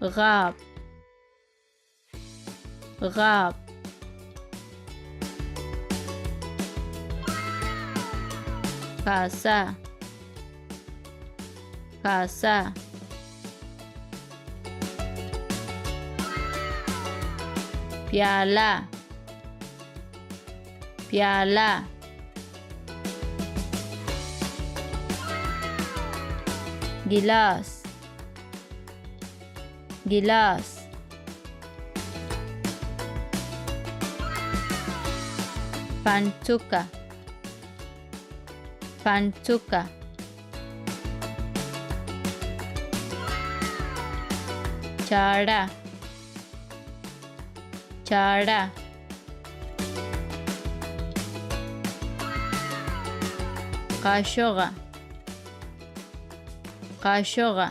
غاب غاب کاسه کاسه پیاله پیاله गिलास गिलास pancuka pancuka चाड़ा चाड़ा قاشقه قاشقه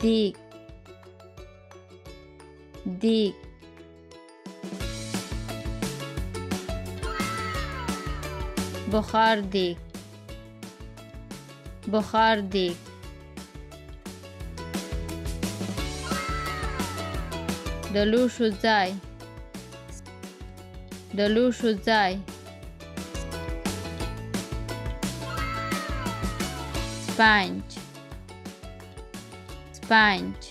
دیگ دیگ بخار دیگ بخار دیگ دلوشو ځای دلوشو ځای sponge sponge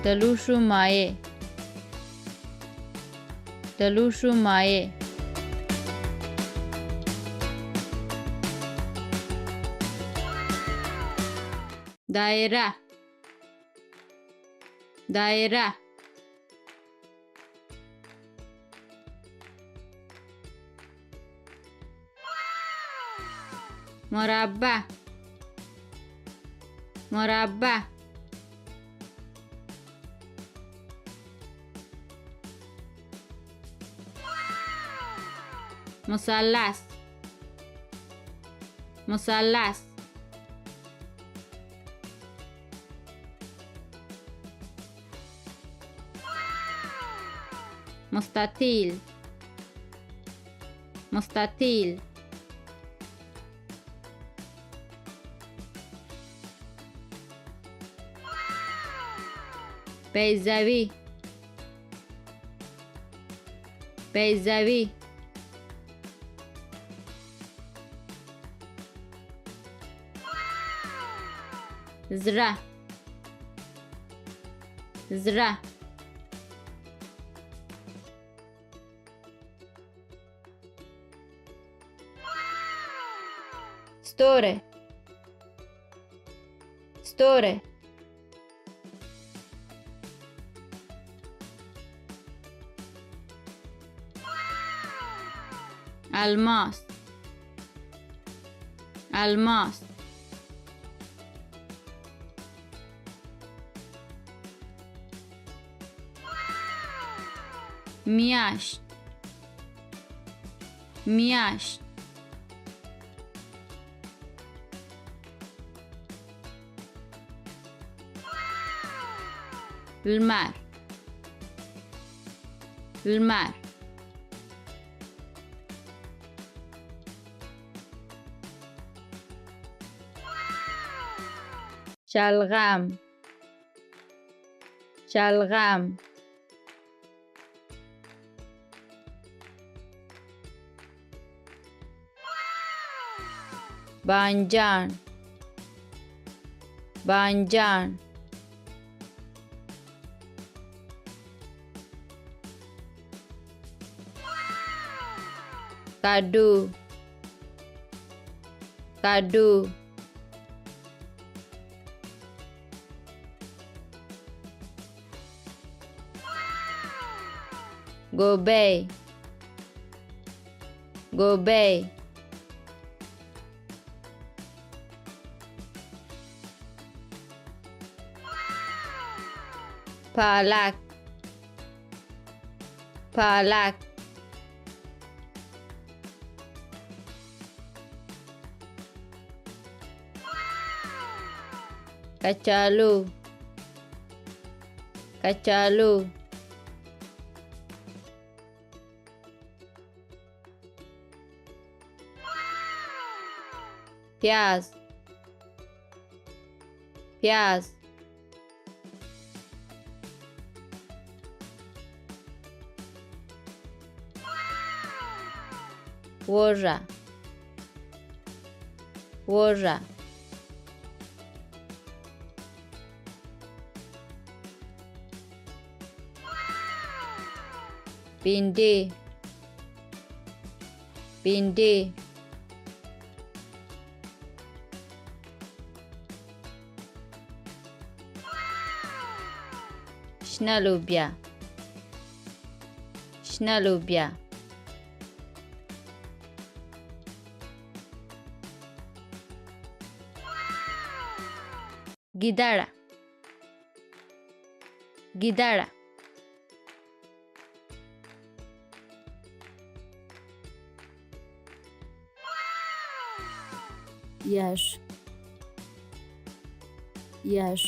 دلوشو مایع دلوشو مایع دایره دایره مربع مربع مثلث مثلث مستطیل مستطیل بیضوی بیضوی زره زره ستوره ستوره الماس الماس میاشت میاشت المر المر شلغم شلغم بانجان بانجان کدو کدو گوبی گوبی پالک پالک کچالو کچالو پیاز پیاز وژه وژه بینده بینده شنه لوبیا شنه لوبیا गिदाडा गिदाडा Yash Yash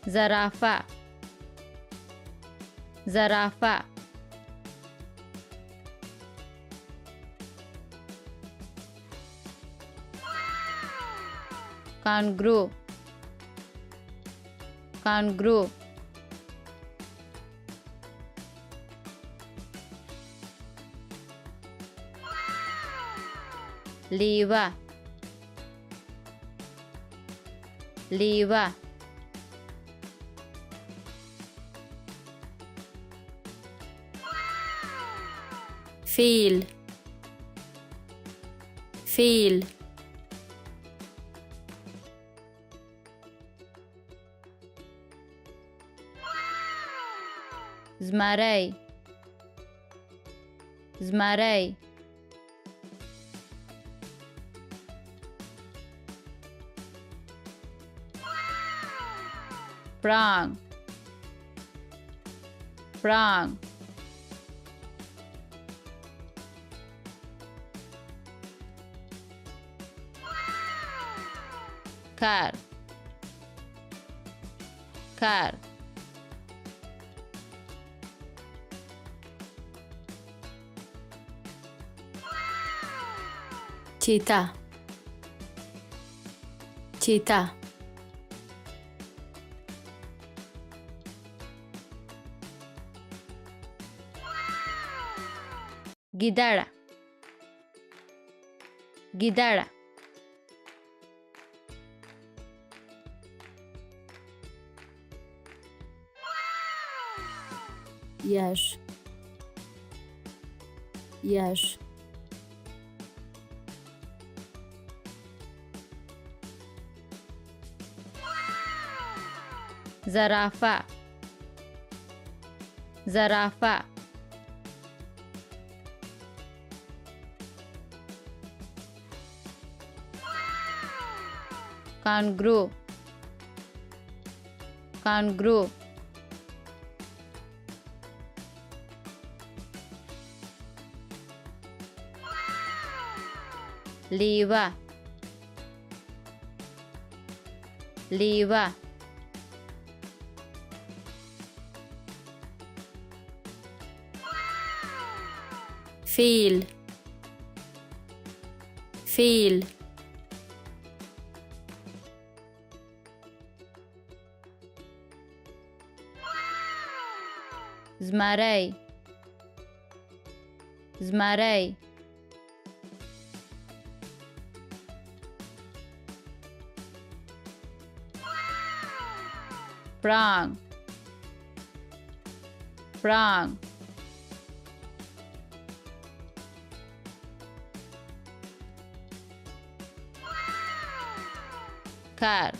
زرافه زرافه کانگرو کانگرو لیوه لیوه فیل فیل زمری زمری پړانګ پړانګ کار کار चीता चीता गिदाडा गिदाडा यश यश زرافه زرافه کانگرو کانگرو لیوه لیوه فیل فیل زمری زمری پړانګ پړانګ کار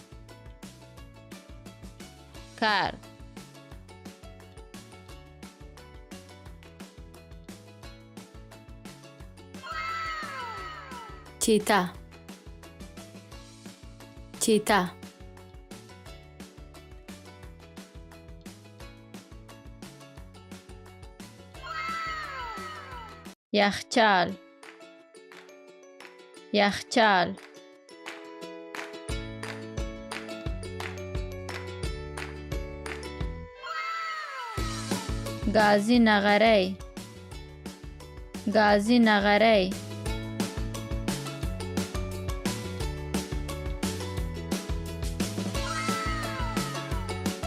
کار चीता चीता یخچال یخچال گازی نغری گازی نغری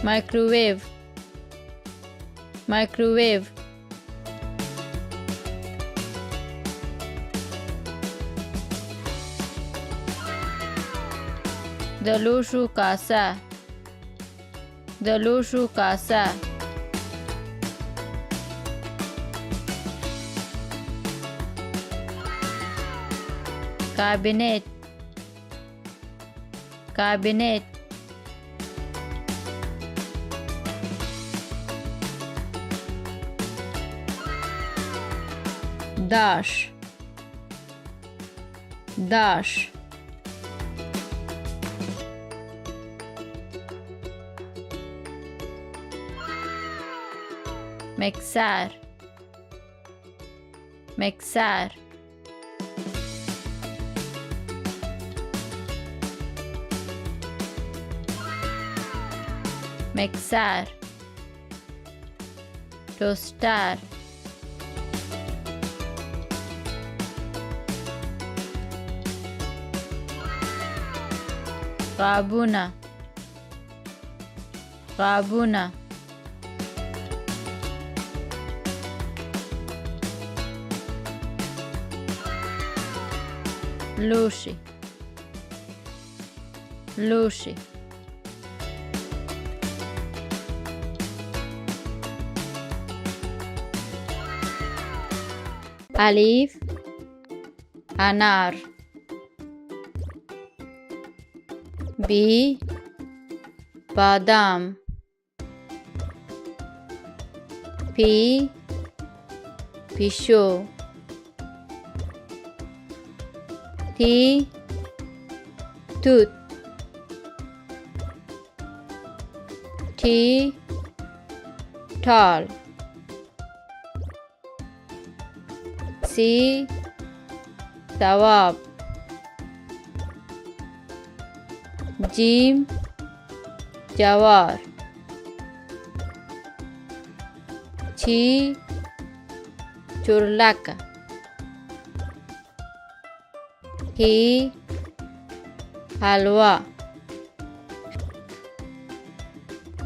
مایکروویو مایکروویو د لوښو کاسه د لوښو کاسه کابینت کابینت داش داش مکسر مکسر مکسر توستر قابونه قابونه لوشی لوشی الف انار بی بادام پی پیشو تی توت تی تال سی ثواب جیم جوار چی چورلک هی حلوا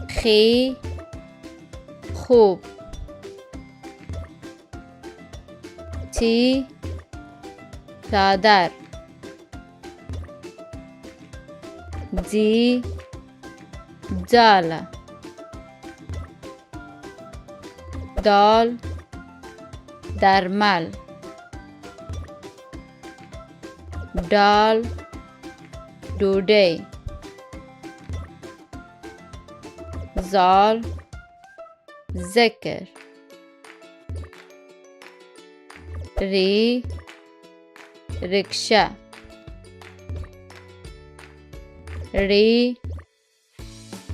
خی خوب چی چادر جی جالا دال درمل دال ډوډۍ زال ذکر ری رکشا ری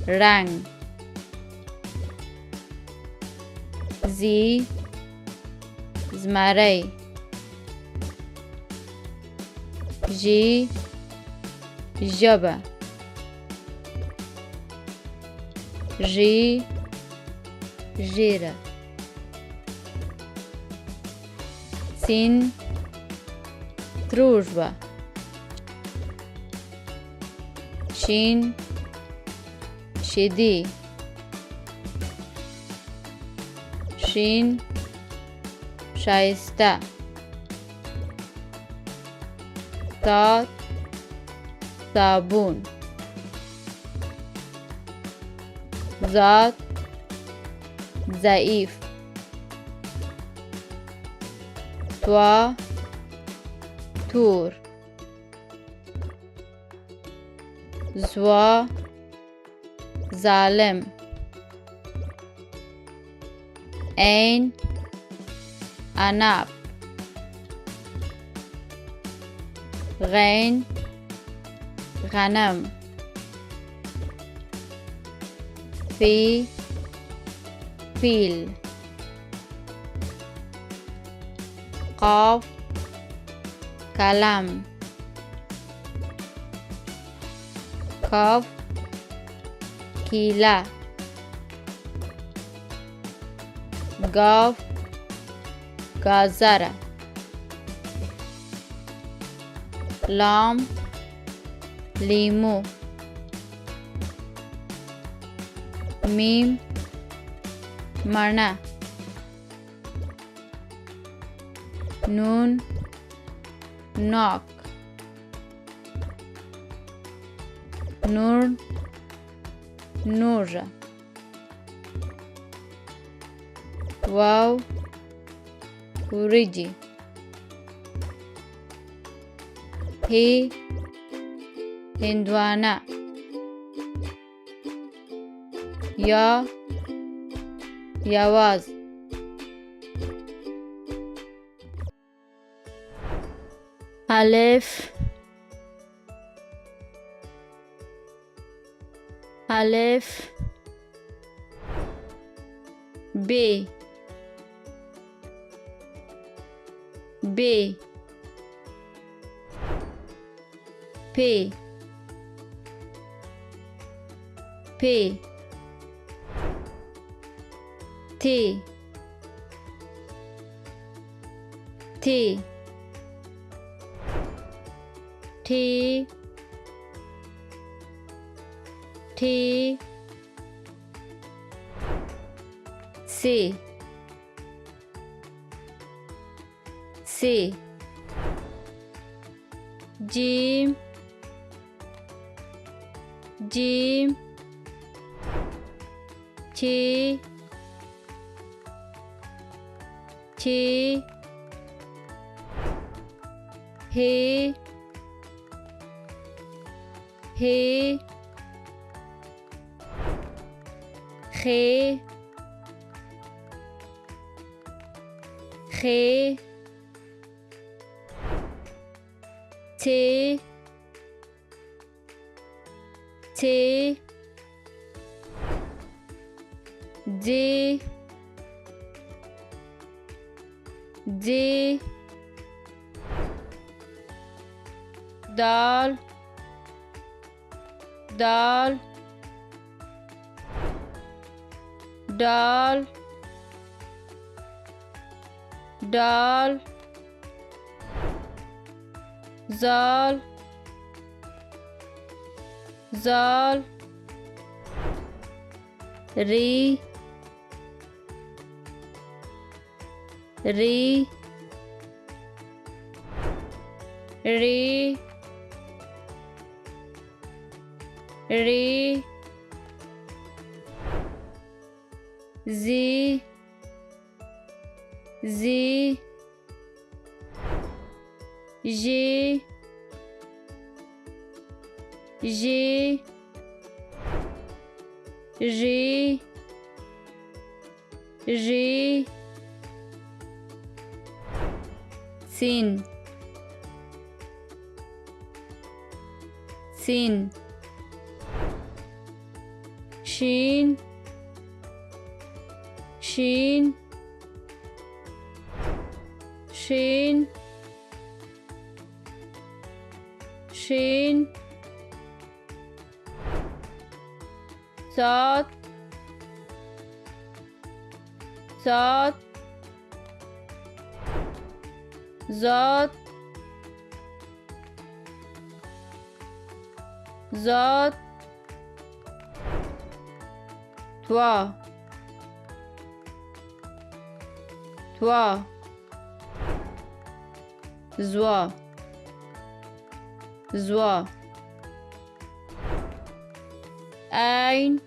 رنگ زی زمری جی ژبه ژی ژیره سین дружба شین شدی شین شایسته صاد صابون ذات ضعیف طوا تور زوا ظالم عین عنب غین غنم فی فیل قاف کلم کاف کیله गाव गाजर लाम लीमू मीम मणा नून नॉक नूर नूर वाव रिजी ही हिंदवाना या यावाज अलिफ अलिफ बे बे पे पे थे थे ठे ठे से जिम जिम छे छे हे हे खे खे थे थे जे जे दाल दाल दाल दाल जाल जाल री री री री जी जी ये रे रे सिन सिन शीन शीन शीन शीन सात सात ज़ात ज़ात त्वा त्वा ज़्वा ज़्वा ऐन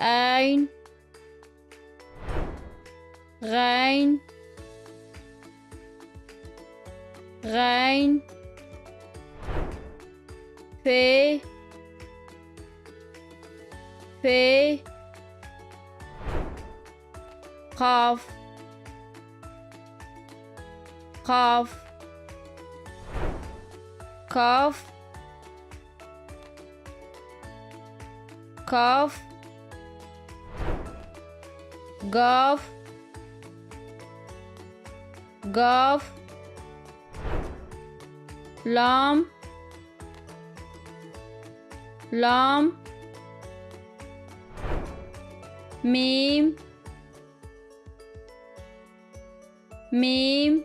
ऐन غين غين في قاف قاف كاف كاف قاف قاف لام لام ميم ميم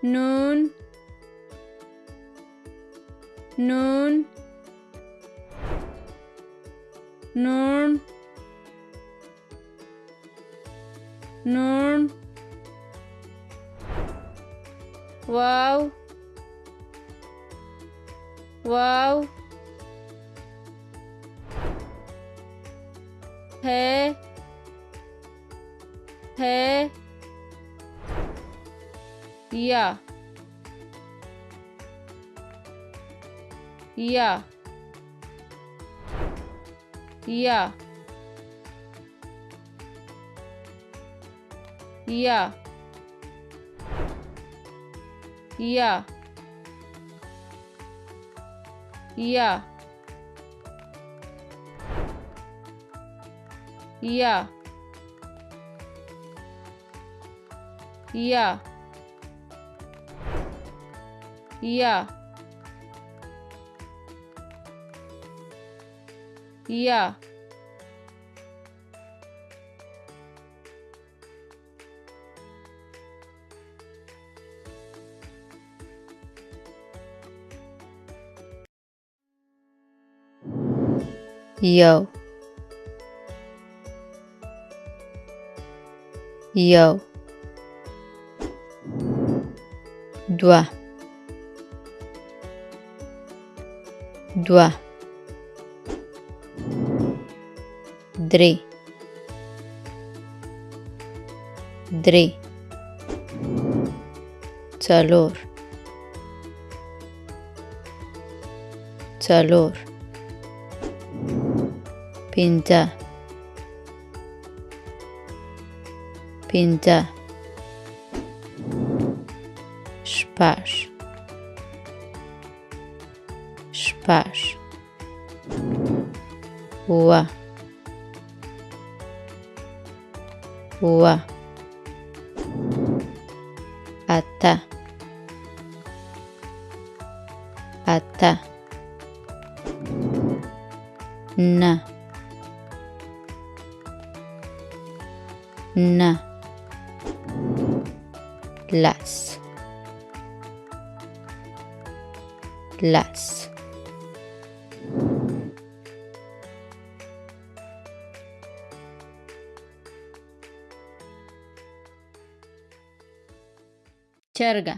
نون نون نون نون واو واو है या या या या या या या या या या Yo. Yo. Doigt. Doigt. Dré. Dré. څلور. څلور. پنځه. پنځه. شپږ. شپږ. اووه. اووه. اته. اته. نه. نه. لس. لس. چرګه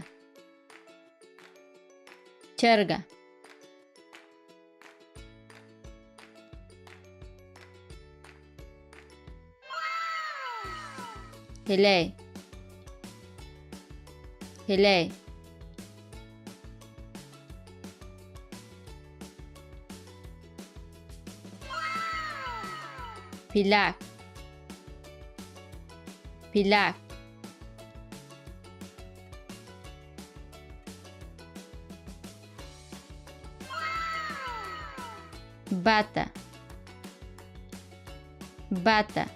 چرګه هیلۍ هیلۍ پیلک پیلک bata bata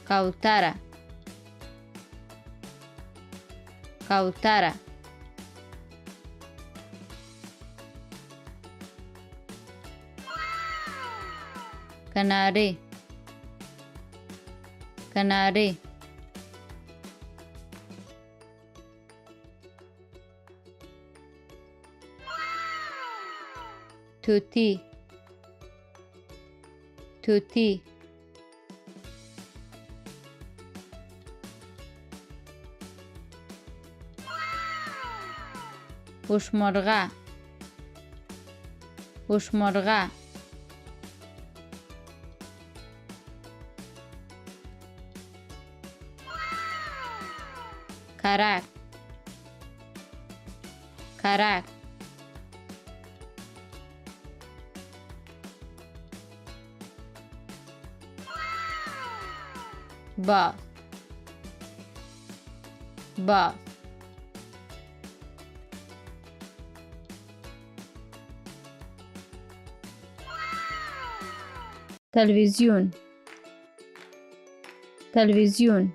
cautara cautara canari canari tutti tutti هوشمرغه هوشمرغه کرک کرک با با تلویزیون تلویزیون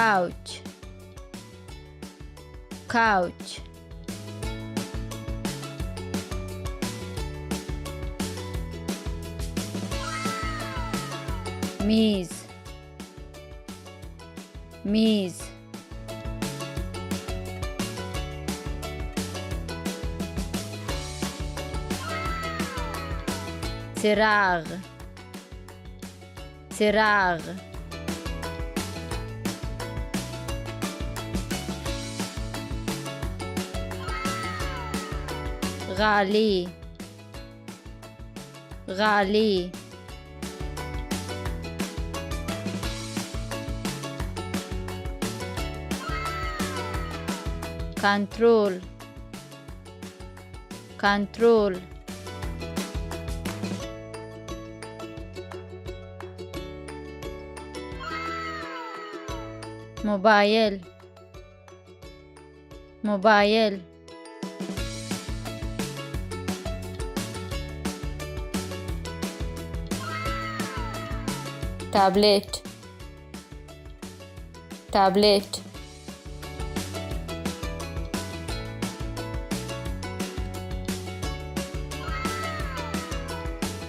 couch, couch. میز، میز. چراغ، چراغ. غالی، غالی. کنترل، کنترل. موبایل، موبایل. تابلت، تابلت.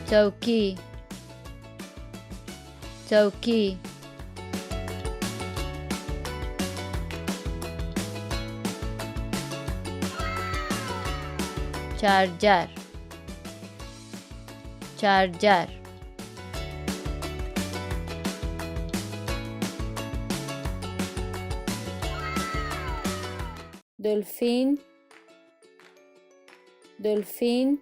چوکی، چوکی. چارجر، چارجر. دلفین، دلفین.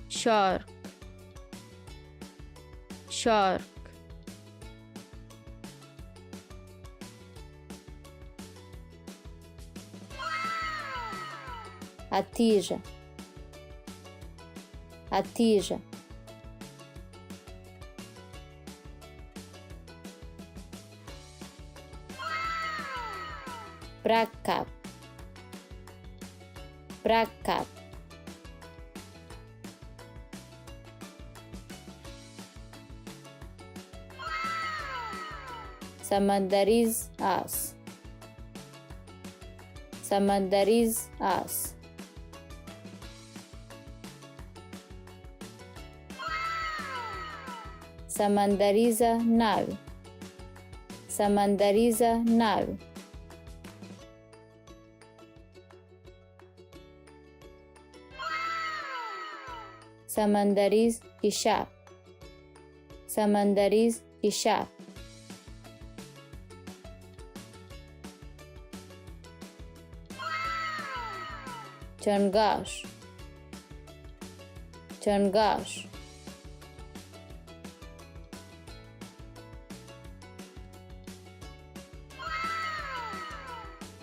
شارک، شارک. حتیجه، حتیجه. مرکب، مرکب. سمندریز آس، سمندریز آس. سمندریزه ناو، سمندریزه ناو. سمندریز کشاف، سمندریز کشاف. چنگاش، چنگاش.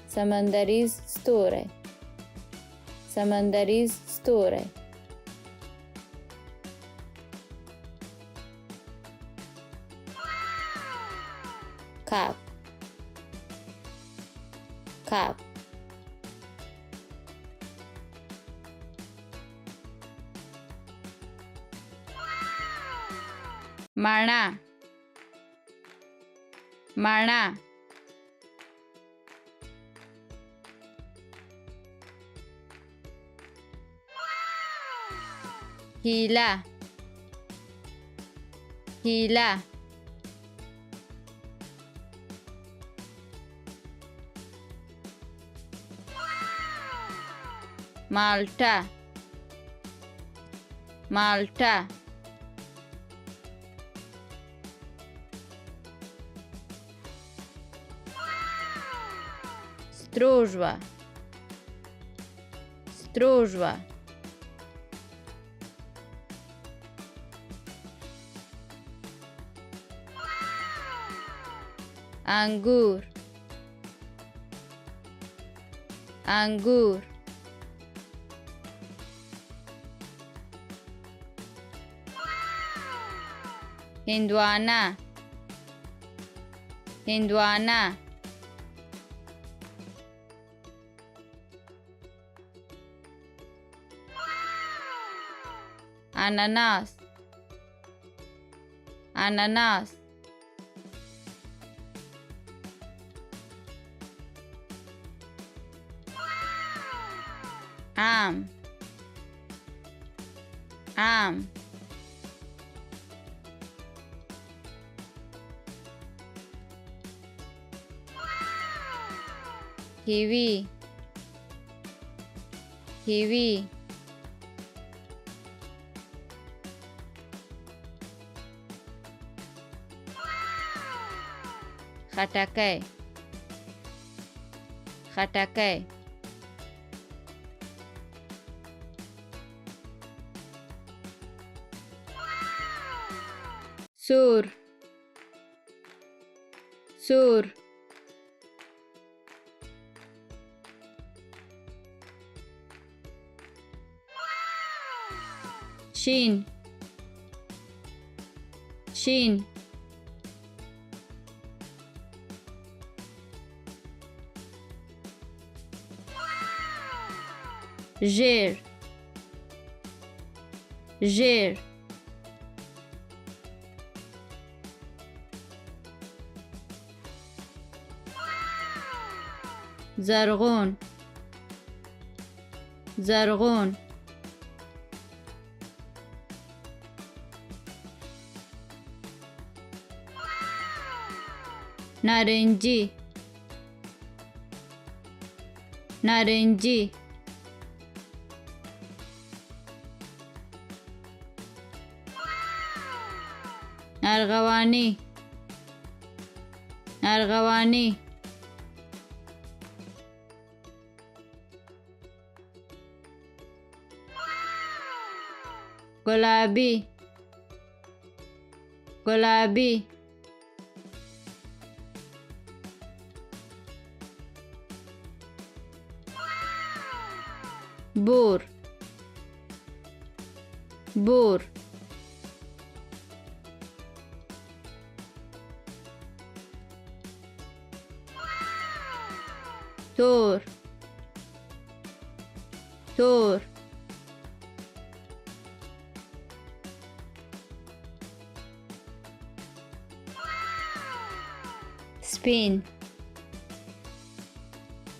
سمندریز ستوره، سمندریز ستوره. کاپ، کاپ. مڼه، مڼه. هیله، هیله. مالټه، مالټه. ستروژوه، ستروژوه. انگور، انگور. هندوانه، هندوانه. ananas, ananas. Am, am. Kiwi, kiwi. Khatakai, khatakai. Sur, sur. Shin, shin. Ger, ger. زرغون، زرغون. نارنجی، نارنجی. ارغوانی، ارغوانی. گلابی، گلابی. بور، بور. تور، تور. سپین،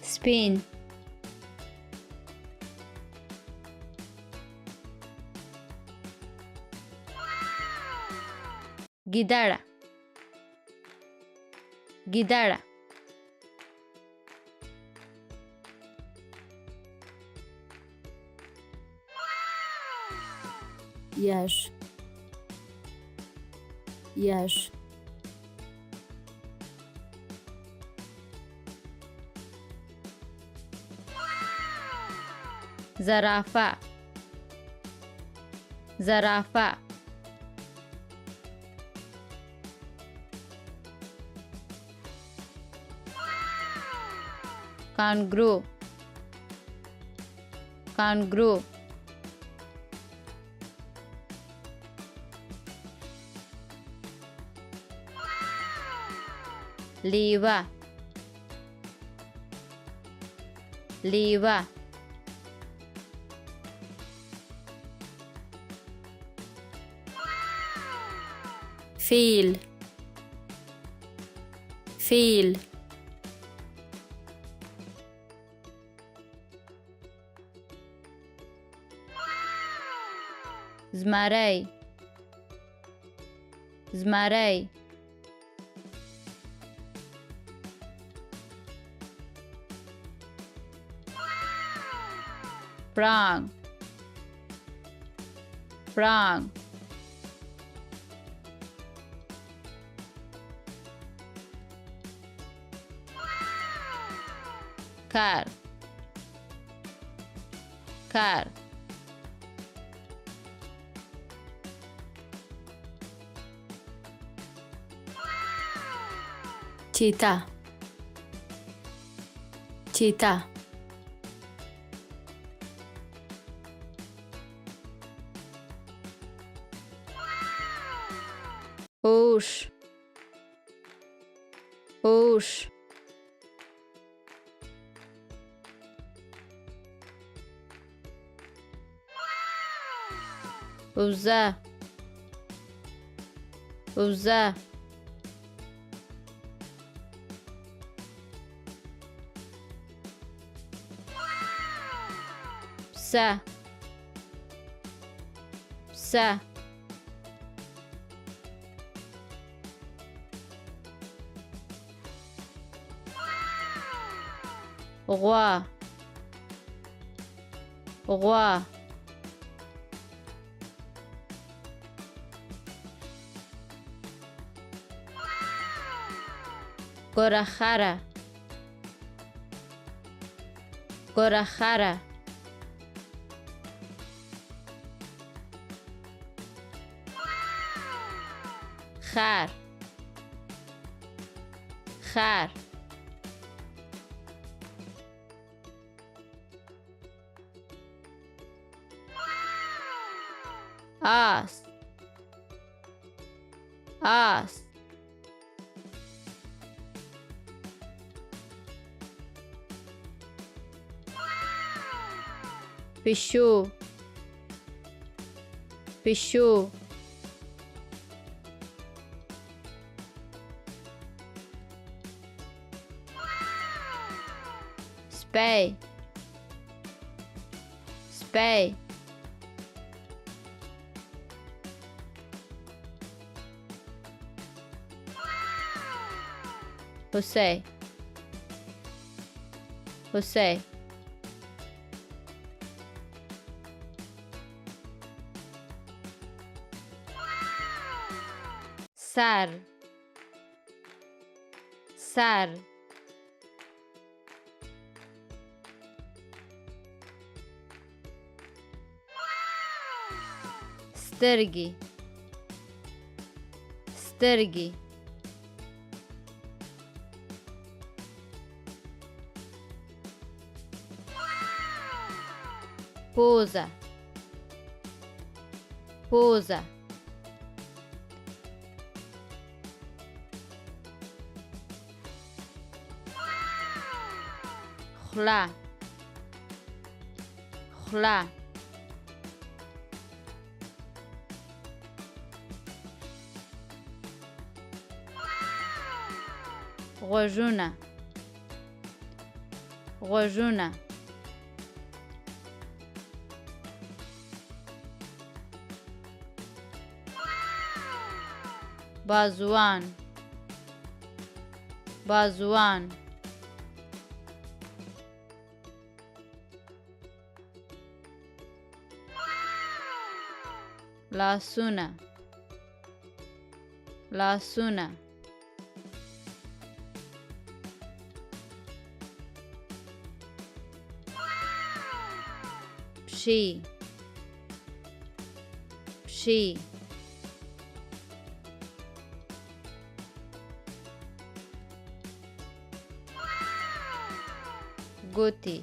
سپین. गिदाड़ा, गिदाड़ा. यश, यश. zarafa, zarafa. Kangaroo, kangaroo. Liva, liva. फील, फील. زمری، زمری. Prong, prong. Car, car. चीता, चीता. Oosh, oosh. وزه وزه پسه پسه غوا غوا گورخره گورخره خر خر آس آس پیشو پیشو سپی سپی هوسۍ هوسۍ سر سر سترګې سترګې پوزه پوزه خوله خوله غوږونه غوږونه بازوان بازوان لاسونه لاسونه پښې پښې ګوتې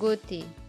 ګوتې